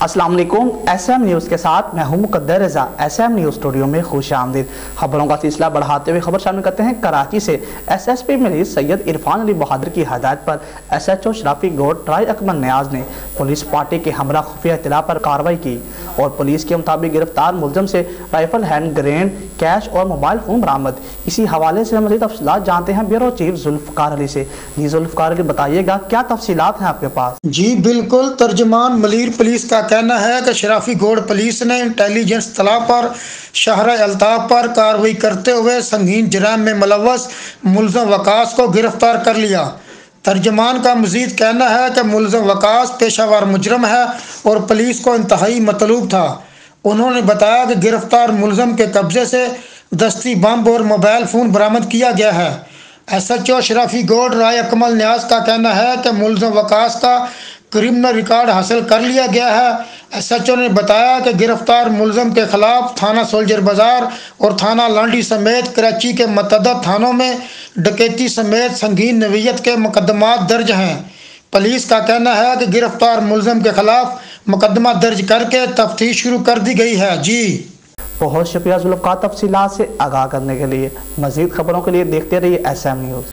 अस्सलाम वालेकुम। SM news के साथ मैं हूं मुकद्दर रज़ा। SM न्यूज़ स्टूडियो में खुश आमदीद। खबरों का सिलसिला बढ़ाते हुए खबर शामिल करते हैं। कराची से SSP मिली सैयद इरफान अली बहादुर की हदायत पर SHO शराफी गौड़ ट्राई अकमल नियाज ने पुलिस पार्टी के हमरा खुफिया इत्तला पर कार्रवाई की और पुलिस के मुताबिक गिरफ्तार मुलजम से राइफल, हैंड ग्रेनेड, कैश और मोबाइल फोन बरामद। इसी हवाले से मज़ीद तफसीलात जानते हैं ब्यूरो चीफ जुल्फ़कार अली से। जी जुल्फ़कार अली, बताइएगा क्या तफसीलात हैं आपके पास? जी बिल्कुल, तर्जमान मलीर पुलिस का कहना है कि शराफी गौड़ पुलिस ने इंटेलिजेंस इत्तला पर शहर अल्ताफ पर कार्रवाई करते हुए संगीन जराइम में मुलव्वस मुलज़म वकास को गिरफ्तार कर लिया। तर्जमान का मजीद कहना है कि मुलज़म वकास पेशावर मुजरम है और पुलिस को इंतहाई मतलूब था। उन्होंने बताया कि गिरफ्तार मुलज़म के कब्जे से दस्ती बम और मोबाइल फ़ोन बरामद किया गया है। SHO शराफी गौड़ राय अकमल न्याज का कहना है कि मुलज़म वकास का क्रिमिनल रिकॉर्ड हासिल कर लिया गया है। SHO ने बताया कि गिरफ्तार मुलज़म के खिलाफ थाना सोल्जर बाजार और थाना लांडी समेत कराची के मतअद्दद थानों में डकैती समेत संगीन नवीयत के मुकदमात दर्ज हैं। पुलिस का कहना है कि गिरफ्तार मुलज़म के खिलाफ मुकदमा दर्ज करके तफ्तीश शुरू कर दी गई है। जी बहुत शुक्रिया जुल्फ़कार तफसीलात से आगाह करने के लिए। मज़ीद खबरों के लिए देखते रहिए SM न्यूज़।